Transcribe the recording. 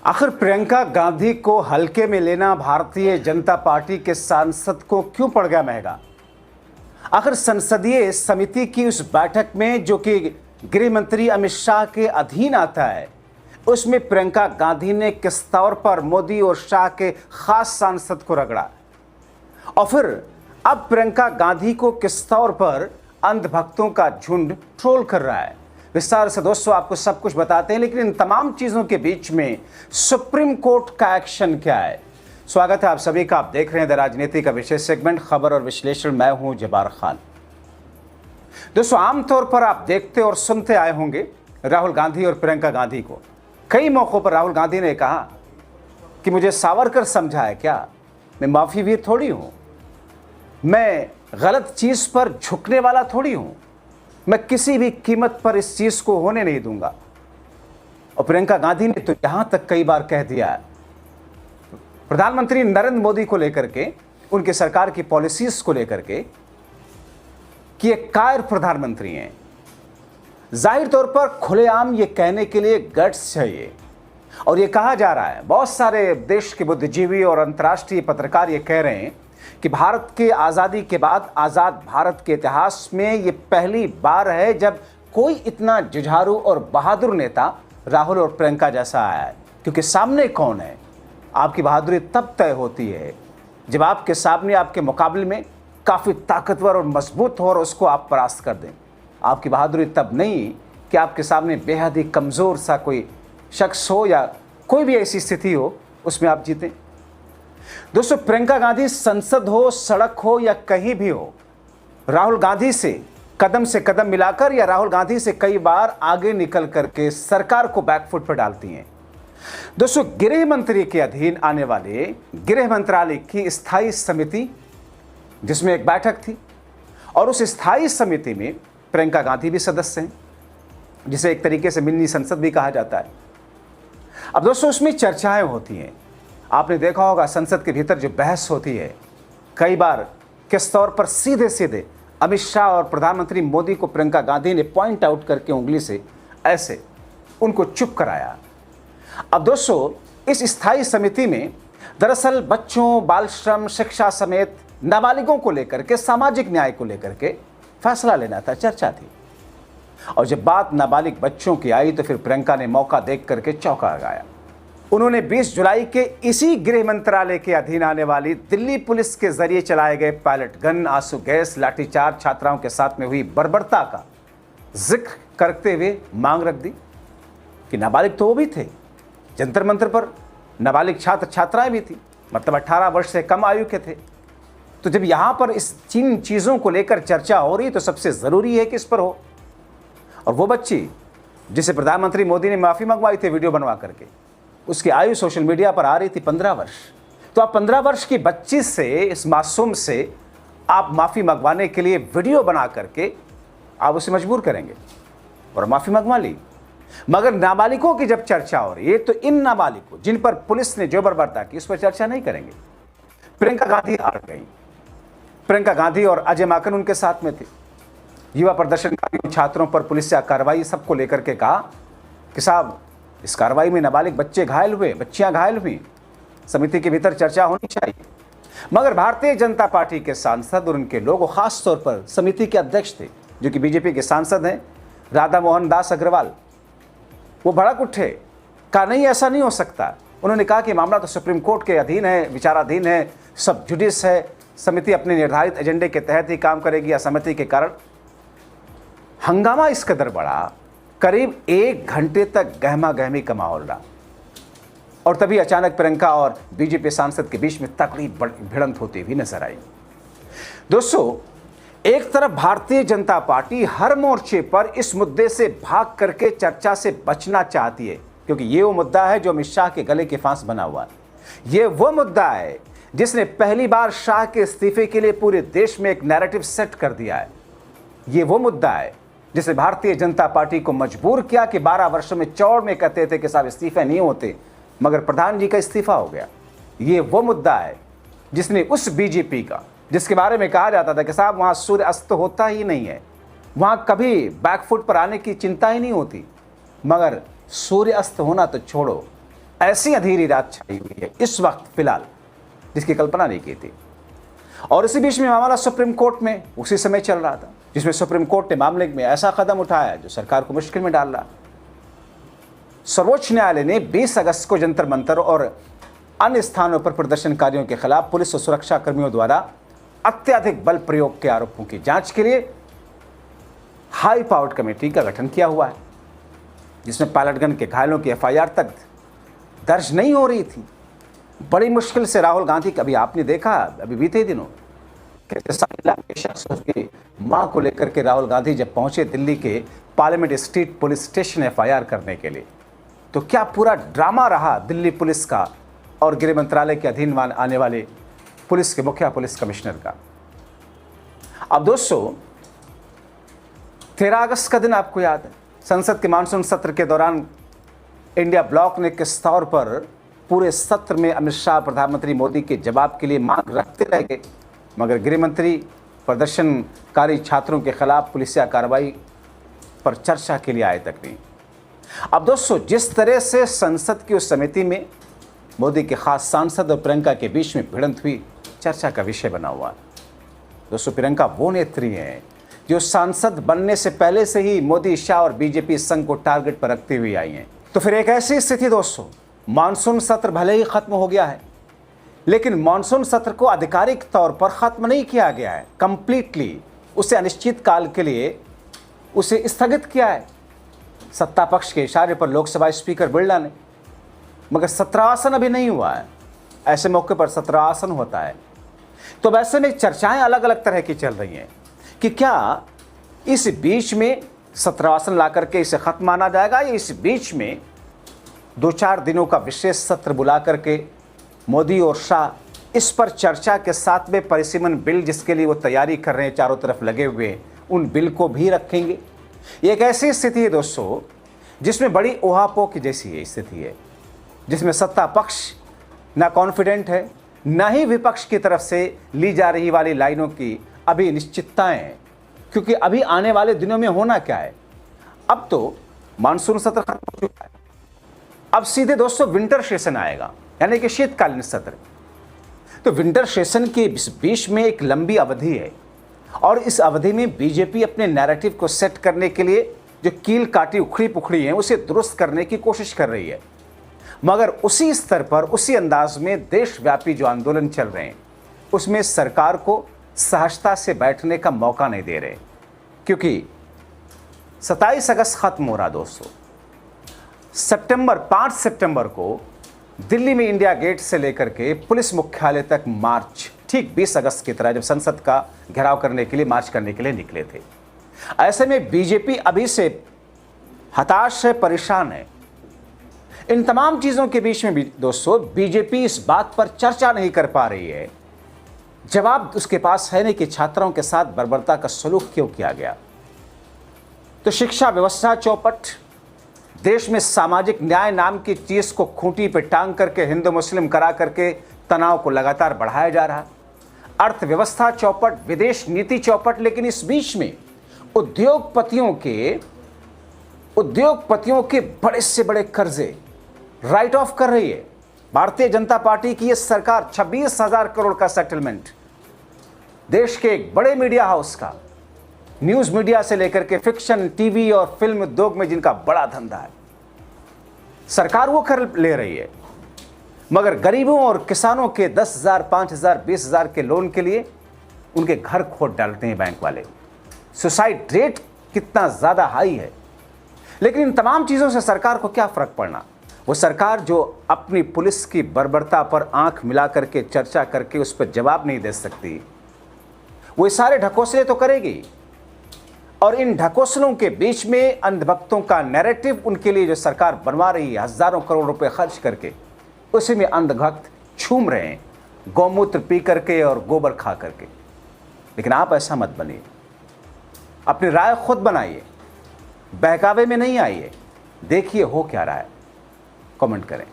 आखिर प्रियंका गांधी को हल्के में लेना भारतीय जनता पार्टी के सांसद को क्यों पड़ गया महंगा? आखिर संसदीय समिति की उस बैठक में जो कि गृह मंत्री अमित शाह के अधीन आता है, उसमें प्रियंका गांधी ने किस तौर पर मोदी और शाह के खास सांसद को रगड़ा और फिर अब प्रियंका गांधी को किस तौर पर अंधभक्तों का झुंड ट्रोल कर रहा है। विस्तार से दोस्तों आपको सब कुछ बताते हैं, लेकिन इन तमाम चीजों के बीच में सुप्रीम कोर्ट का एक्शन क्या है। स्वागत है आप सभी का। आप देख रहे हैं द राजनीति का विशेष सेगमेंट खबर और विश्लेषण। मैं हूं जब्बार खान। दोस्तों आमतौर पर आप देखते और सुनते आए होंगे राहुल गांधी और प्रियंका गांधी को। कई मौकों पर राहुल गांधी ने कहा कि मुझे सावरकर समझा है क्या, मैं माफी वीर थोड़ी हूं, मैं गलत चीज पर झुकने वाला थोड़ी हूं, मैं किसी भी कीमत पर इस चीज को होने नहीं दूंगा। और प्रियंका गांधी ने तो यहां तक कई बार कह दिया है प्रधानमंत्री नरेंद्र मोदी को लेकर के, उनकी सरकार की पॉलिसीज को लेकर के, कि एक कायर प्रधानमंत्री हैं। जाहिर तौर पर खुलेआम ये कहने के लिए गट्स चाहिए और ये कहा जा रहा है, बहुत सारे देश के बुद्धिजीवी और अंतर्राष्ट्रीय पत्रकार ये कह रहे हैं कि भारत के आज़ादी के बाद आज़ाद भारत के इतिहास में ये पहली बार है जब कोई इतना जुझारू और बहादुर नेता राहुल और प्रियंका जैसा आया है। क्योंकि सामने कौन है, आपकी बहादुरी तब तय होती है जब आपके सामने, आपके मुकाबले में काफ़ी ताकतवर और मजबूत हो और उसको आप परास्त कर दें। आपकी बहादुरी तब नहीं कि आपके सामने बेहद ही कमज़ोर सा कोई शख्स हो या कोई भी ऐसी स्थिति हो उसमें आप जीतें। दोस्तों प्रियंका गांधी संसद हो, सड़क हो या कहीं भी हो, राहुल गांधी से कदम मिलाकर या राहुल गांधी से कई बार आगे निकल करके सरकार को बैकफुट पर डालती हैं। दोस्तों गृह मंत्री के अधीन आने वाले गृह मंत्रालय की स्थायी समिति जिसमें एक बैठक थी और उस स्थायी समिति में प्रियंका गांधी भी सदस्य हैं, जिसे एक तरीके से मिनी संसद भी कहा जाता है। अब दोस्तों उसमें चर्चाएं होती हैं। आपने देखा होगा संसद के भीतर जो बहस होती है, कई बार किस तौर पर सीधे सीधे अमित शाह और प्रधानमंत्री मोदी को प्रियंका गांधी ने पॉइंट आउट करके उंगली से ऐसे उनको चुप कराया। अब दोस्तों इस स्थायी समिति में दरअसल बच्चों, बाल श्रम, शिक्षा समेत नाबालिगों को लेकर के, सामाजिक न्याय को लेकर के फैसला लेना था, चर्चा थी। और जब बात नाबालिग बच्चों की आई तो फिर प्रियंका ने मौका देख करके चौंका गया। उन्होंने 20 जुलाई के इसी गृह मंत्रालय के अधीन आने वाली दिल्ली पुलिस के जरिए चलाए गए पायलट गन, आंसू गैस, लाठीचार्ज, छात्राओं के साथ में हुई बर्बरता का जिक्र करते हुए मांग रख दी कि नाबालिग तो वो भी थे, जंतर मंतर पर नाबालिग छात्र छात्राएं भी थी, मतलब 18 वर्ष से कम आयु के थे। तो जब यहां पर इस जिन चीजों को लेकर चर्चा हो रही तो सबसे जरूरी है कि इस पर हो। और वो बच्ची जिसे प्रधानमंत्री मोदी ने माफी मंगवाई थी वीडियो बनवा करके, उसकी आयु सोशल मीडिया पर आ रही थी 15 वर्ष। तो आप 15 वर्ष की बच्ची से, इस मासूम से आप माफ़ी मंगवाने के लिए वीडियो बना करके आप उसे मजबूर करेंगे और माफ़ी मंगवा ली। मगर नाबालिगों की जब चर्चा हो रही है तो इन नाबालिगों जिन पर पुलिस ने जो बर्बरता की उस पर चर्चा नहीं करेंगे। प्रियंका गांधी हार गई। प्रियंका गांधी और अजय माकन उनके साथ में थे। युवा प्रदर्शनकारियों, छात्रों पर पुलिस से कार्रवाई सबको लेकर के कहा कि साहब इस कार्रवाई में नाबालिग बच्चे घायल हुए, बच्चियां घायल हुई, समिति के भीतर चर्चा होनी चाहिए। मगर भारतीय जनता पार्टी के सांसद और उनके लोग, खास तौर पर समिति के अध्यक्ष थे जो कि बीजेपी के सांसद हैं राधा मोहन दास अग्रवाल, वो भड़क उठे, कहा नहीं ऐसा नहीं हो सकता। उन्होंने कहा कि मामला तो सुप्रीम कोर्ट के अधीन है, विचाराधीन है, सब जुडिस है, समिति अपने निर्धारित एजेंडे के तहत ही काम करेगी। असहमति के कारण हंगामा इस कदर बढ़ा, करीब 1 घंटे तक गहमा गहमी का माहौल रहा और तभी अचानक प्रियंका और बीजेपी सांसद के बीच में तगड़ी भिड़ंत होती हुई नजर आई। दोस्तों एक तरफ भारतीय जनता पार्टी हर मोर्चे पर इस मुद्दे से भाग करके चर्चा से बचना चाहती है, क्योंकि ये वो मुद्दा है जो अमित शाह के गले के फांस बना हुआ है। ये वो मुद्दा है जिसने पहली बार शाह के इस्तीफे के लिए पूरे देश में एक नैरेटिव सेट कर दिया है। ये वो मुद्दा है जिसे भारतीय जनता पार्टी को मजबूर किया कि 12 वर्षों में चौड़ में कहते थे कि साहब इस्तीफे नहीं होते, मगर प्रधान जी का इस्तीफा हो गया। ये वो मुद्दा है जिसने उस बीजेपी का, जिसके बारे में कहा जाता था कि साहब वहाँ सूर्य अस्त होता ही नहीं है, वहाँ कभी बैकफुट पर आने की चिंता ही नहीं होती, मगर सूर्य अस्त होना तो छोड़ो, ऐसी अंधेरी रात छाई हुई है इस वक्त फिलहाल, जिसकी कल्पना नहीं की थी। और इसी बीच में मामला सुप्रीम कोर्ट में उसी समय चल रहा था, जिसमें सुप्रीम कोर्ट ने मामले में ऐसा कदम उठाया जो सरकार को मुश्किल में डाल रहा। सर्वोच्च न्यायालय ने 20 अगस्त को जंतर मंतर और अन्य स्थानों पर प्रदर्शनकारियों के खिलाफ पुलिस और सुरक्षा कर्मियों द्वारा अत्यधिक बल प्रयोग के आरोपों की जांच के लिए हाई पावर्ड कमेटी का गठन किया हुआ है, जिसमें पायलट गन के घायलों की एफआईआर तक दर्ज नहीं हो रही थी। बड़ी मुश्किल से राहुल गांधी, कभी आपने देखा अभी बीते दिनों की मां को लेकर के राहुल गांधी जब पहुंचे दिल्ली के parliament street police station FIR करने के लिए, तो क्या पूरा ड्रामा रहा दिल्ली पुलिस का और गृह मंत्रालय के अधीन आने वाले पुलिस के मुख्य पुलिस कमिश्नर का। अब दोस्तों 13 अगस्त का दिन आपको याद है, संसद के मानसून सत्र के दौरान इंडिया ब्लॉक ने किस तौर पर पूरे सत्र में अमित शाह प्रधानमंत्री मोदी के जवाब के लिए मांग रखते रह गए, मगर गृह मंत्री प्रदर्शनकारी छात्रों के खिलाफ पुलिसिया कार्रवाई पर चर्चा के लिए आए तक नहीं। अब दोस्तों जिस तरह से संसद की उस समिति में मोदी के खास सांसद और प्रियंका के बीच में भिड़ंत हुई, चर्चा का विषय बना हुआ। दोस्तों प्रियंका वो नेत्री हैं जो सांसद बनने से पहले से ही मोदी, शाह और बीजेपी संघ को टारगेट पर रखती हुई आई हैं। तो फिर एक ऐसी स्थिति दोस्तों, मानसून सत्र भले ही खत्म हो गया है, लेकिन मानसून सत्र को आधिकारिक तौर पर खत्म नहीं किया गया है, कंप्लीटली उसे अनिश्चित काल के लिए उसे स्थगित किया है सत्ता पक्ष के इशारे पर लोकसभा स्पीकर बिरला ने, मगर सत्रासन अभी नहीं हुआ है। ऐसे मौके पर सत्रासन होता है। तो वैसे में चर्चाएं अलग अलग तरह की चल रही हैं कि क्या इस बीच में सत्रासन ला करके इसे खत्म माना जाएगा, या इस बीच में 2-4 दिनों का विशेष सत्र बुला करके मोदी और शाह इस पर चर्चा के साथ में परिसीमन बिल जिसके लिए वो तैयारी कर रहे हैं, चारों तरफ लगे हुए हैं, उन बिल को भी रखेंगे। ये एक ऐसी स्थिति है दोस्तों जिसमें बड़ी ओहापोह की जैसी स्थिति है, जिसमें सत्ता पक्ष ना कॉन्फिडेंट है, ना ही विपक्ष की तरफ से ली जा रही वाली लाइनों की अभी निश्चितताएं हैं, क्योंकि अभी आने वाले दिनों में होना क्या है। अब तो मानसून सत्र खत्म हो चुका है, अब सीधे दोस्तों विंटर सेशन आएगा, यानी कि शीतकालीन सत्र। तो विंटर सेशन के बीच में एक लंबी अवधि है, और इस अवधि में बीजेपी अपने नैरेटिव को सेट करने के लिए जो कील काटी उखड़ी पुखड़ी है उसे दुरुस्त करने की कोशिश कर रही है, मगर उसी स्तर पर उसी अंदाज में देशव्यापी जो आंदोलन चल रहे हैं उसमें सरकार को सहजता से बैठने का मौका नहीं दे रहे, क्योंकि 27 अगस्त खत्म हो रहा दोस्तों। 5 सितंबर को दिल्ली में इंडिया गेट से लेकर के पुलिस मुख्यालय तक मार्च, ठीक 20 अगस्त की तरह जब संसद का घेराव करने के लिए, मार्च करने के लिए निकले थे। ऐसे में बीजेपी अभी से हताश है, परेशान है। इन तमाम चीजों के बीच में भी दोस्तों बीजेपी इस बात पर चर्चा नहीं कर पा रही है, जवाब उसके पास है नहीं कि छात्राओं के साथ बर्बरता का सलूक क्यों किया गया। तो शिक्षा व्यवस्था चौपट, देश में सामाजिक न्याय नाम की चीज को खूंटी पे टांग करके हिंदू मुस्लिम करा करके तनाव को लगातार बढ़ाया जा रहा। अर्थव्यवस्था चौपट, विदेश नीति चौपट, लेकिन इस बीच में उद्योगपतियों के बड़े से बड़े कर्जे राइट ऑफ कर रही है भारतीय जनता पार्टी की ये सरकार। 26,000 करोड़ का सेटलमेंट देश के एक बड़े मीडिया हाउस का, न्यूज मीडिया से लेकर के फिक्शन, टीवी और फिल्म उद्योग में जिनका बड़ा धंधा है, सरकार वो कर ले रही है, मगर गरीबों और किसानों के 10,000, 5,000, 20,000 के लोन के लिए उनके घर खोद डालते हैं बैंक वाले। सुसाइड रेट कितना ज़्यादा हाई है। लेकिन इन तमाम चीज़ों से सरकार को क्या फ़र्क पड़ना। वो सरकार जो अपनी पुलिस की बर्बरता पर आंख मिला करके चर्चा करके उस पर जवाब नहीं दे सकती, वो सारे ढकोसले तो करेगी। और इन ढकोसलों के बीच में अंधभक्तों का नैरेटिव उनके लिए जो सरकार बनवा रही है हज़ारों करोड़ रुपए खर्च करके, उसी में अंधभक्त झूम रहे हैं, गौमूत्र पी करके और गोबर खा करके। लेकिन आप ऐसा मत बनिए, अपनी राय खुद बनाइए, बहकावे में नहीं आइए, देखिए हो क्या रहा है, कमेंट करें।